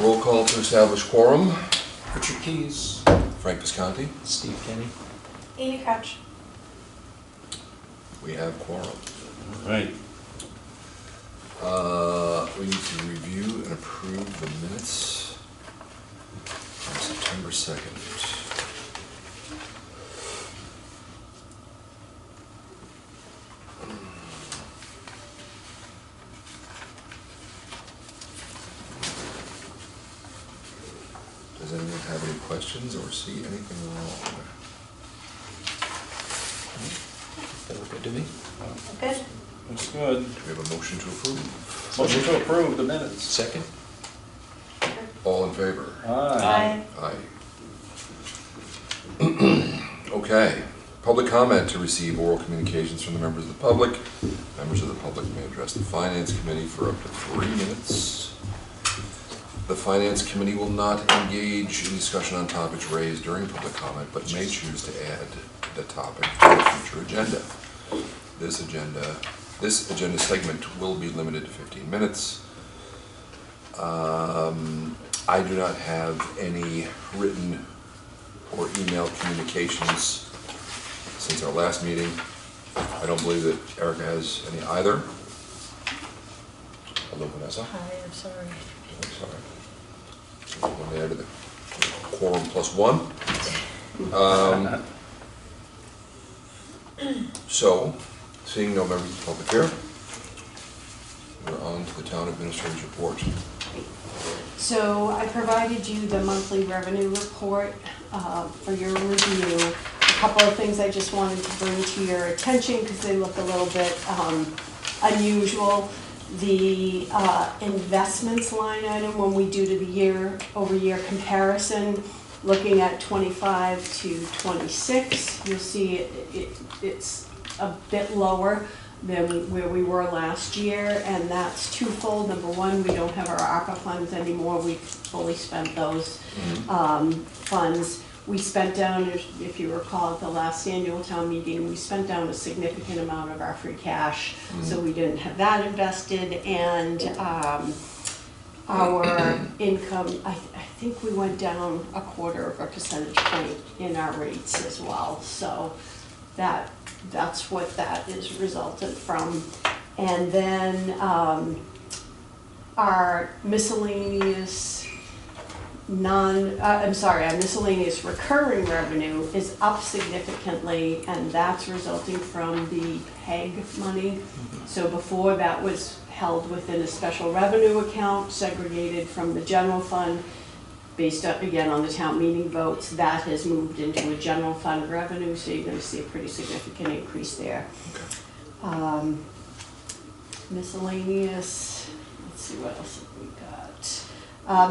Roll call to establish quorum. Richard Keys. Frank Visconti. Steve Kenny. Amy Crouch. We have quorum. All right. We need to review and approve the minutes from September 2nd. Does anyone have any questions or see anything wrong? That look good to me. Good. Looks good. Do we have a motion to approve? Motion to approve the minutes. Second? All in favor? Aye. Aye. Okay. Public comment to receive oral communications from the members of the public. Members of the public may address the Finance Committee for up to 3 minutes. The Finance Committee will not engage in discussion on topics raised during public comment, but may choose to add the topic to a future agenda. This agenda segment will be limited to 15 minutes. I do not have any written or email communications since our last meeting. I don't believe that Erica has any either. Hello, Vanessa. Hi, I'm sorry. I'm sorry. One there to the quorum plus one. So, seeing no members of the public here, we're on to the town administrator's report. So I provided you the monthly revenue report for your review. A couple of things I just wanted to bring to your attention because they look a little bit unusual. The investments line item, when we do the year-over-year comparison, looking at 25 to 26, you'll see it's a bit lower than where we were last year, and that's twofold. Number one, we don't have our ARPA funds anymore. We fully spent those funds. We spent down, if you recall, at the last annual town meeting, we spent down a significant amount of our free cash, so we didn't have that invested, and our income, I think we went down 1/4 percentage point in our rates as well. So that's what that is resultant from. And then our miscellaneous our miscellaneous recurring revenue is up significantly, and that's resulting from the PEG money. So before, that was held within a special revenue account segregated from the general fund based up again on the town meeting votes. That has moved into a general fund revenue, so you're going to see a pretty significant increase there. Okay. Miscellaneous, let's see what else have we got.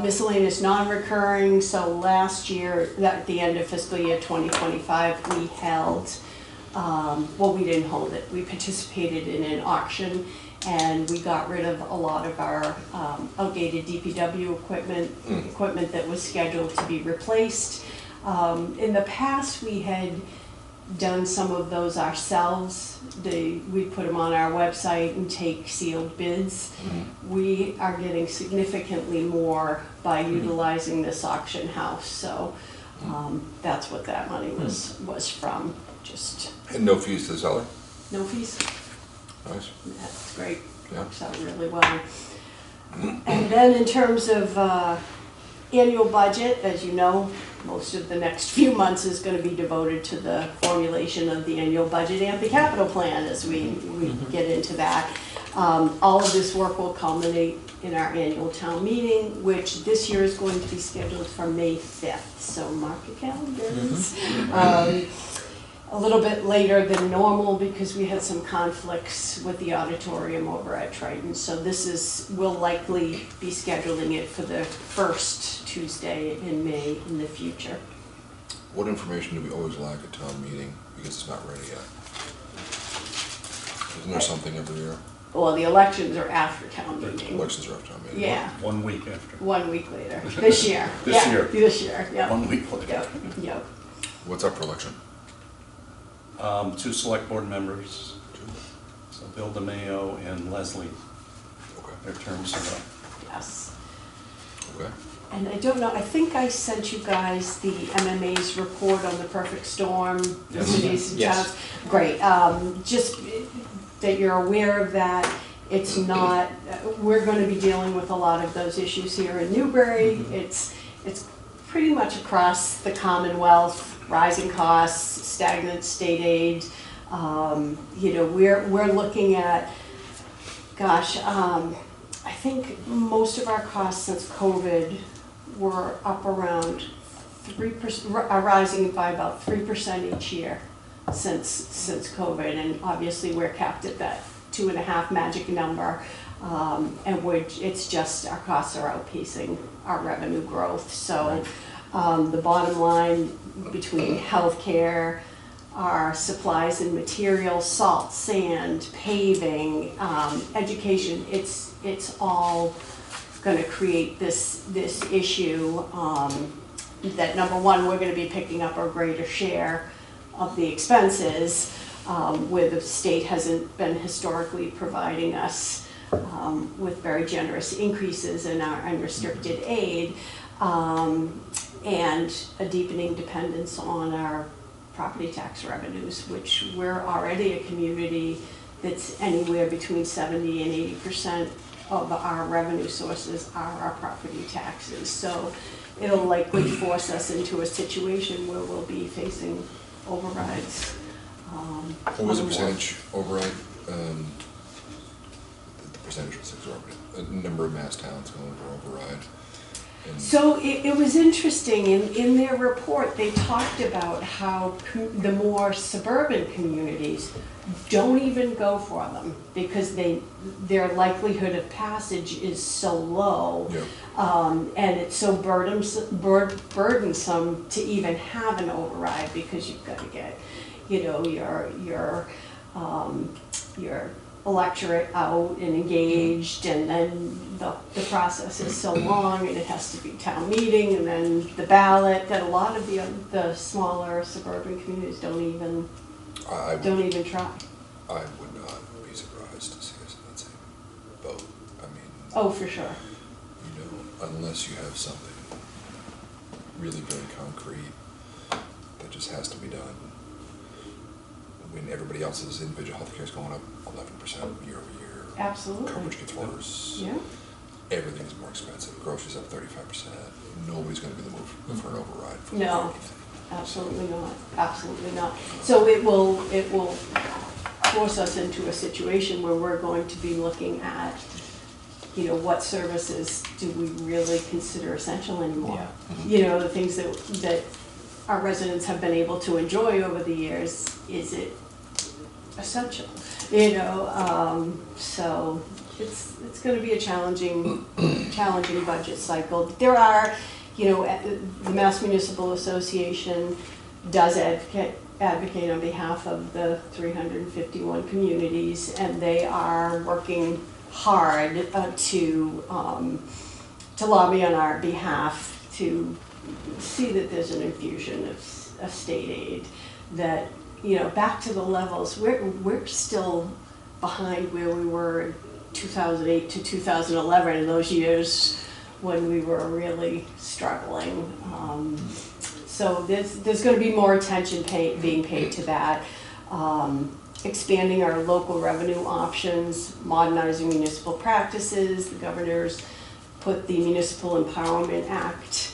Miscellaneous non-recurring, so last year, at the end of fiscal year 2025, we held, well, we didn't hold it, we participated in an auction, and we got rid of a lot of our outdated DPW equipment that was scheduled to be replaced. In the past, we had done some of those ourselves. We'd put them on our website and take sealed bids. We are getting significantly more by utilizing this auction house, so that's what that money was from. Just And no fees to the seller? no fees. Nice. That's great. Yeah. Works out really well. And then in terms of annual budget, as you know, most of the next few months is going to be devoted to the formulation of the annual budget and the capital plan as we get into that. All of this work will culminate in our annual town meeting, which this year is going to be scheduled for May 5th. So mark your calendars. A little bit later than normal because we had some conflicts with the auditorium over at Triton. So we'll likely be scheduling it for the first Tuesday in May in the future. What information do we always lack at town meeting because it's not ready yet? Isn't there something every year? Well, the elections are after town meeting. Elections are after town meeting. Yeah, 1 week after. 1 week later. This year. This Yeah, year. This year, yeah. 1 week later. Yep, yep. What's up for election? 2 select board members, so Bill DeMayo and Leslie, Okay. their terms are up. Yes. Okay. And I don't know, I think I sent you guys the MMA's report on the perfect storm. Yes. Cities and Yes. towns. Great, just that you're aware of that. It's not, we're gonna be dealing with a lot of those issues here in Newbury. It's pretty much across the Commonwealth, rising costs, stagnant state aid. You know, we're looking at, gosh, I think most of our costs since COVID were up around 3%, are rising by about 3% each year since COVID, and obviously we're capped at that 2.5 magic number, and it's just our costs are outpacing our revenue growth. So the bottom line between healthcare, our supplies and materials, salt, sand, paving, education, it's all going to create this issue that, number one, we're going to be picking up a greater share of the expenses, where the state hasn't been historically providing us with very generous increases in our unrestricted aid, and a deepening dependence on our property tax revenues, which we're already a community that's anywhere between 70 and 80% of our revenue sources are our property taxes. So it'll likely force us into a situation where we'll be facing overrides. What was the percentage override? The percentage was exorbitant. A number of mass towns going for override. And So it was interesting, in their report, they talked about how the more suburban communities don't even go for them because their likelihood of passage is so low. Yeah. And it's so burdensome to even have an override because you've got to get, you know, your electorate out and engaged, and then the process is so long, and it has to be town meeting and then the ballot, that a lot of the smaller suburban communities don't even try. I would not be surprised to see us in that same boat. I mean, Oh, for sure. you know, unless you have something really very concrete that just has to be done. When everybody else's individual healthcare is going up 11% year over year. Absolutely. Coverage gets worse. Yeah. Everything's more expensive. Groceries up 35%. Nobody's going to be the move for an override for No. anything. Absolutely not, absolutely not. So it will force us into a situation where we're going to be looking at, you know, what services do we really consider essential anymore? Yeah. You know, the things that our residents have been able to enjoy over the years, is it essential? You know, so it's going to be a challenging budget cycle. There are, you know, the Mass Municipal Association does advocate on behalf of the 351 communities, and they are working hard to lobby on our behalf to see that there's an infusion of state aid, that, you know, back to the levels, we're still behind where we were in 2008 to 2011, in those years when we were really struggling. So there's going to be more attention being paid to that. Expanding our local revenue options, modernizing municipal practices. The governor's put the Municipal Empowerment Act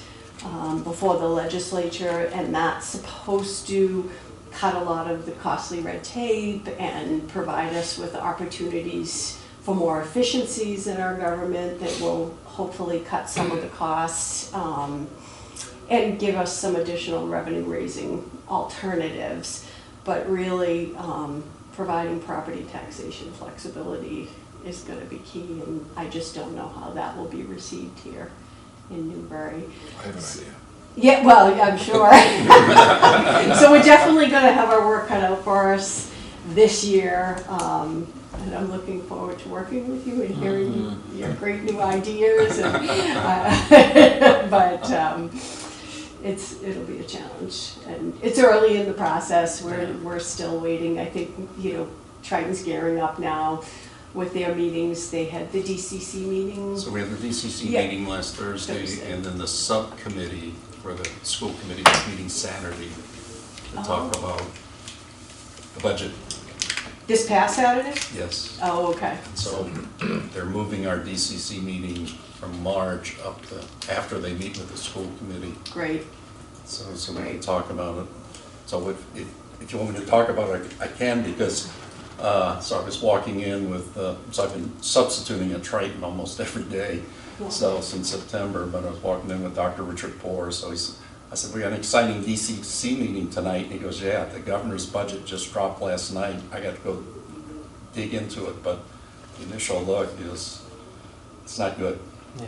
before the legislature, and that's supposed to cut a lot of the costly red tape and provide us with opportunities for more efficiencies in our government that will hopefully cut some of the costs and give us some additional revenue raising alternatives. But really, providing property taxation flexibility is going to be key, and I just don't know how that will be received here in Newbury. I have an idea. Yeah, well, I'm sure. So we're definitely going to have our work cut out for us this year, and I'm looking forward to working with you and hearing your great new ideas. And, but it'll be a challenge, and it's early in the process. We're still waiting. I think, you know, Triton's gearing up now with their meetings. They had the DCC meetings. So we had the DCC Yeah. meeting last Thursday, Thursday. and then the subcommittee for the school committee was meeting Saturday to talk Oh. about the budget. This past Saturday? Yes. Oh, okay. So they're moving our DCC meeting from March up to after they meet with the school committee. Great. So we can Great. talk about it. So if you want me to talk about it, I can, because, so I was walking in with, so I've been substituting at Triton almost every day, so since September, but I was walking in with Dr. Richard Poor, so I said, we got an exciting DCC meeting tonight, and he goes, yeah, the governor's budget just dropped last night, I got to go dig into it, but the initial look is, it's not good. Yeah.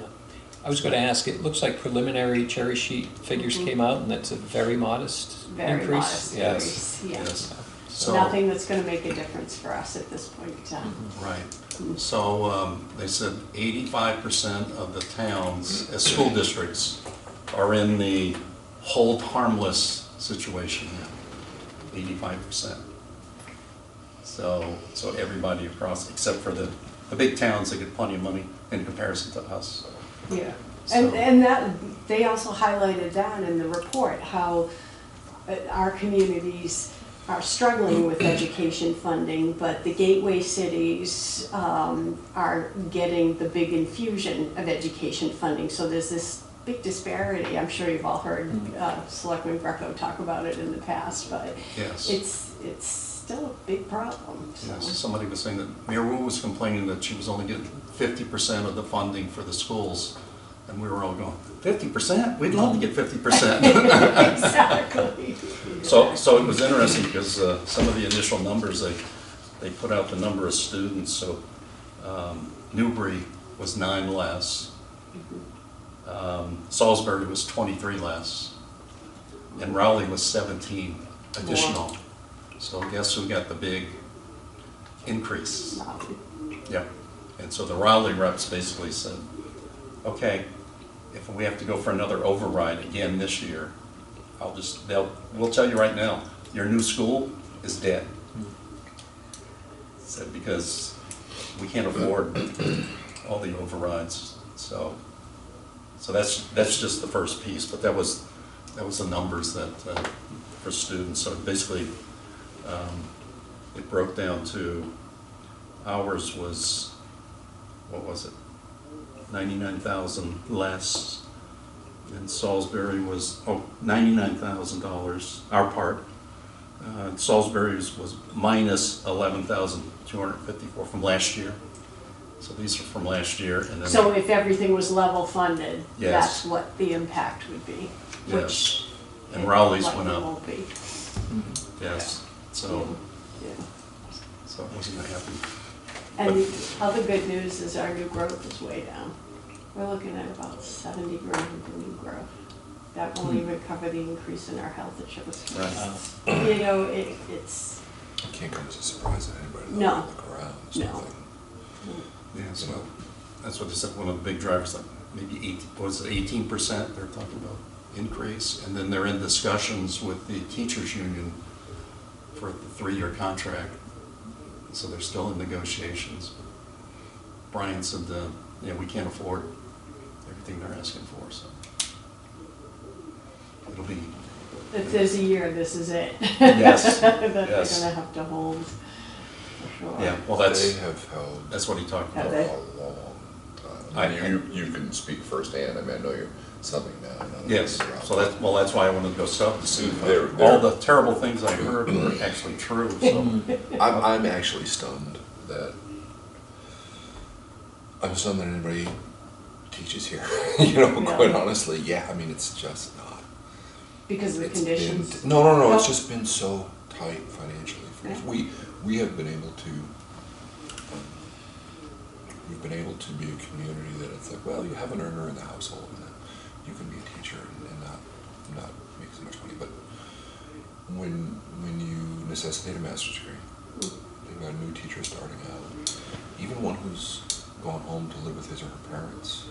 I was going to ask, it looks like preliminary cherry sheet figures came out, and that's a very modest Very increase. modest Yes. increase, yeah. Yes. So- Nothing that's gonna make a difference for us at this point in time. Right. So they said 85% of the towns, as school districts, are in the hold harmless situation now. 85%. So everybody across, except for the big towns, they get plenty of money in comparison to us. Yeah. So- And that, they also highlighted that in the report, how our communities are struggling with education funding, but the gateway cities are getting the big infusion of education funding. So there's this big disparity. I'm sure you've all heard Selectman Greco talk about it in the past, but Yes. it's still a big problem. So. Yes, somebody was saying that Mayor Wu was complaining that she was only getting 50% of the funding for the schools, and we were all going, 50%? We'd love to get 50%. Exactly. So it was interesting, because some of the initial numbers, they put out the number of students, so Newbury was 9 less, Salisbury was 23 less, and Raleigh was 17 additional. So guess who got the big increase? Yeah, and so the Raleigh reps basically said, okay, if we have to go for another override again this year, we'll tell you right now, your new school is dead. Said because we can't afford all the overrides, so that's just the first piece, but that was the numbers that, for students, so basically, it broke down to, ours was, what was it? 99,000 less, and Salisbury was, $99,000, our part. Salisbury's was minus 11,254 from last year. So these are from last year, and then. So if everything was level funded, Yes. that's what the impact would be, which. Yes. And it Raleigh's likely went up. won't be. Yes, so Yeah. it wasn't gonna happen. And the other good news is our new growth is way down. We're looking at about 70 grand in new growth. That won't even cover the increase in our health insurance. Right. You know, it's, It can't come as a surprise to anybody. No. Look around, there's No. nothing. Yeah, so that's what they said, one of the big drivers, like maybe 18%, they're talking about increase, and then they're in discussions with the teachers union for the 3-year contract, so they're still in negotiations. Brian said, we can't afford everything they're asking for, so it'll be, if there's a year, this is it. Yes, That they're yes. gonna have to hold, for sure. yeah, well, They have held that's what he talked Have for about. they? a long time. I- I mean, you can speak firsthand, I mean, I know you're subbing now. none of Yes, these are out so there. that's why I wanted to go sub to see if They're- all the terrible things I heard were actually true, so. I'm actually stunned that, I'm stunned that anybody teaches here, you know, Yeah. quite honestly, yeah, I mean, it's just not. Because of the It's been- conditions. No, it's No. just been so tight financially for us. Yeah. We have been able to, we've been able to be a community that it's like, well, you have an earner in the household, and then you can be a teacher and not make so much money, but when you necessitate a master's degree, you've got a new teacher starting out, even one who's gone home to live with his or her parents,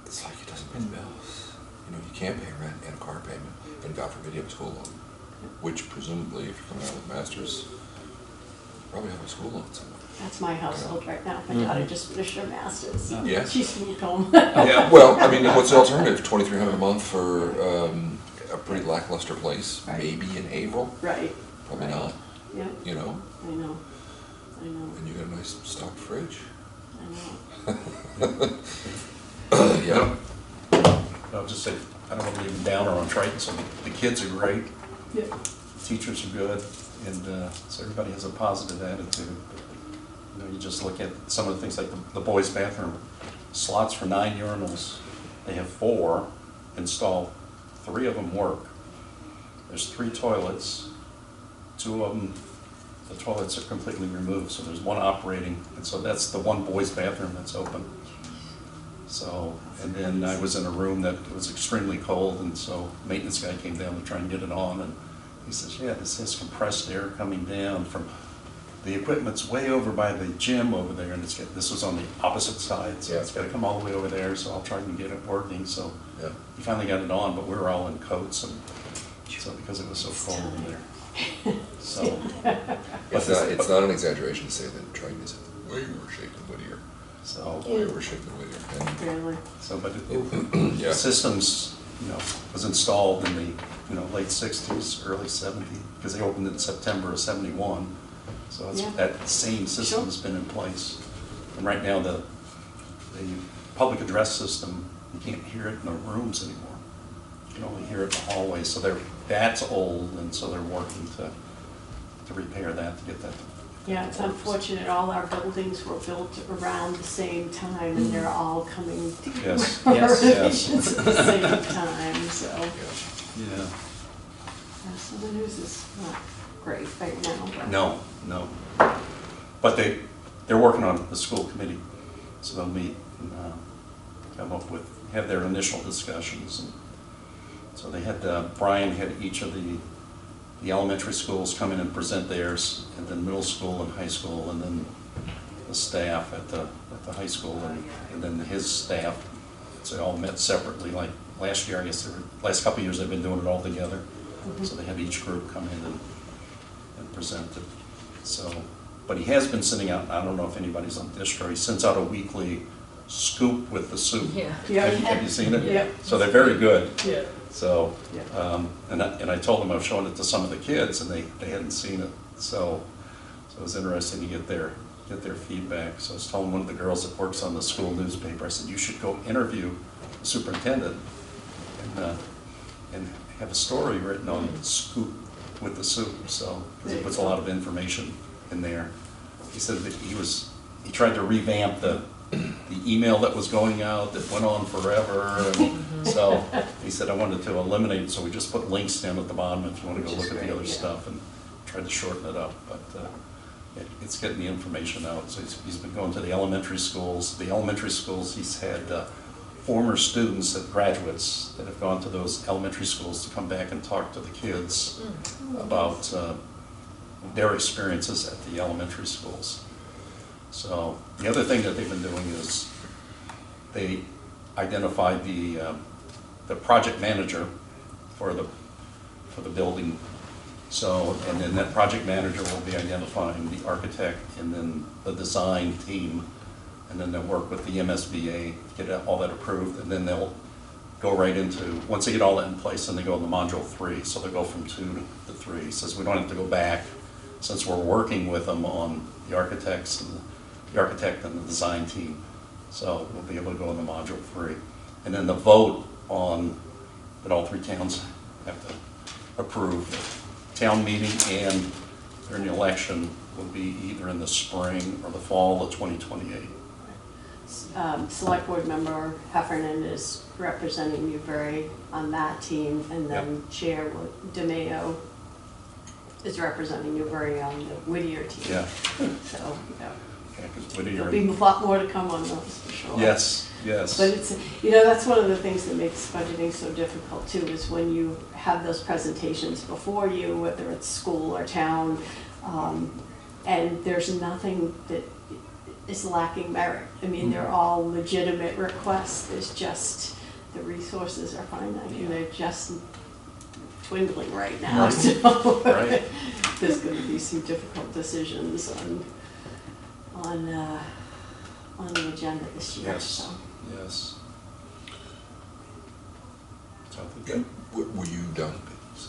it's like it doesn't pay the bills. You know, you can't pay rent and a car payment, and God forbid you have a school loan, which presumably, if you're coming out with a master's, Probably have a school on somewhere. That's my household right now. My daughter just finished her master's. Yeah. She's moved home. Yeah, well, I mean, what's the alternative? 2,300 a month for a pretty lackluster place, Right. maybe in Haverhill? Right. Probably Right. not, Yeah, you know? I know. I know. And you got a nice stocked fridge. I know. Yeah. I'll just say, I don't want to leave them downer on Triton, so the kids are great, Yeah. teachers are good, and so everybody has a positive attitude. You know, you just look at some of the things like the boys' bathroom, slots for 9 urinals. They have 4 installed, 3 of them work. There's 3 toilets, 2 of them, the toilets are completely removed, so there's 1 operating, and so that's the 1 boys' bathroom that's open. So, and then I was in a room that was extremely cold, and so maintenance guy came down to try and get it on, and he says, yeah, this has compressed air coming down from, the equipment's way over by the gym over there, and this was on the opposite side, so Yeah. it's gotta come all the way over there, so I'll try and get it working, so Yeah. he finally got it on, but we were all in coats, and so because it was so cold in there. So, It's not an exaggeration to say that Triton is way worse shape than Whittier. so, Way worse shape than Whittier. And, Really. so, but yeah. the systems, you know, was installed in the, you know, late 60s, early 70s, because they opened in September of 71. So it's, Yeah. that same system Sure. has been in place. And right now, the public address system, you can't hear it in the rooms anymore. You can only hear it in the hallways, so that's old, and so they're working to repair that, to get that. Yeah, it's unfortunate, all our buildings were built around the same time, and they're all coming to Yes, yes, yes. at the same time, so. Yeah. Yeah, so the news is not great right now, but. No, no. But they're working on the school committee, so they'll meet and come up with, have their initial discussions. And so they had, Brian had each of the elementary schools come in and present theirs, and then middle school and high school, and then the staff at the high school, and then his staff. So they all met separately, like last year, I guess, last couple of years they've been doing it all together. So they have each group come in and present it. So, but he has been sending out, I don't know if anybody's on Distro, he sends out a weekly scoop with the soup. Yeah. Yeah. Have you seen it? Yeah. So they're very good. Yeah. So, Yeah. and I told them I was showing it to some of the kids, and they hadn't seen it. So it was interesting to get their feedback. So I was telling one of the girls that works on the school newspaper, I said, you should go interview the superintendent and have a story written on Scoop with the Soup, so, because it puts a lot of information in there. He said that he tried to revamp the email that was going out that went on forever, and so he said, I wanted to eliminate it, so we just put links down at the bottom if you want to go Which is look at the great, other yeah. stuff, and tried to shorten it up, but it's getting the information out. So he's been going to the elementary schools. The elementary schools, he's had former students and graduates that have gone to those elementary schools to come back and talk to the kids about their experiences at the elementary schools. So the other thing that they've been doing is they identified the project manager for the building. So, and then that project manager will be identifying the architect and then the design team, and then they'll work with the MSBA, get all that approved, and then they'll go right into, once they get all that in place, then they go into module 3. So they'll go from 2 to 3. He says we don't have to go back, since we're working with them on the architects and the architect and the design team. So we'll be able to go into module 3. And then the vote on, that all 3 towns have to approve. Town meeting and during the election will be either in the spring or the fall of 2028. Select board member Heffernan is representing Newbury on that team, and then Chair DeMayo is representing Newbury on the Whittier team. Yeah. So, yeah. Yeah, 'cause Whittier- There'll be a lot more to come on those, for sure. Yes, yes. But it's, you know, that's one of the things that makes budgeting so difficult too, is when you have those presentations before you, whether it's school or town, and there's nothing that is lacking merit. I mean, they're all legitimate requests, there's just, the resources are finite, and they're just dwindling right now, Right. so. Right. There's gonna be some difficult decisions on the agenda this year, Yes. so. Yes. So I think Yeah, that- were you done?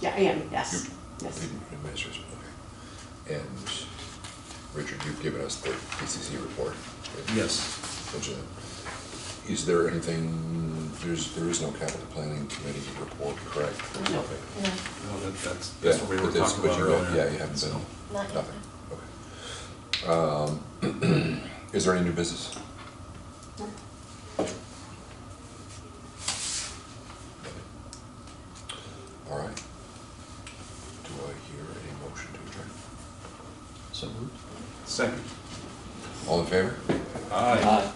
Yeah, I am, yes, You- yes. Administration, okay. And Richard, you've given us the PCC report. Yes. Mention it. Is there anything, there is no capital planning committee report, correct? No. Okay. No, No, that's Yeah, what we but were that's- talking but about you earlier. don't- Yeah, you haven't So, been, not yet. nothing, okay. Is there any new business? No. All right. Do I hear a motion to adjourn? So moved. Second. All in favor? Aye. Aye.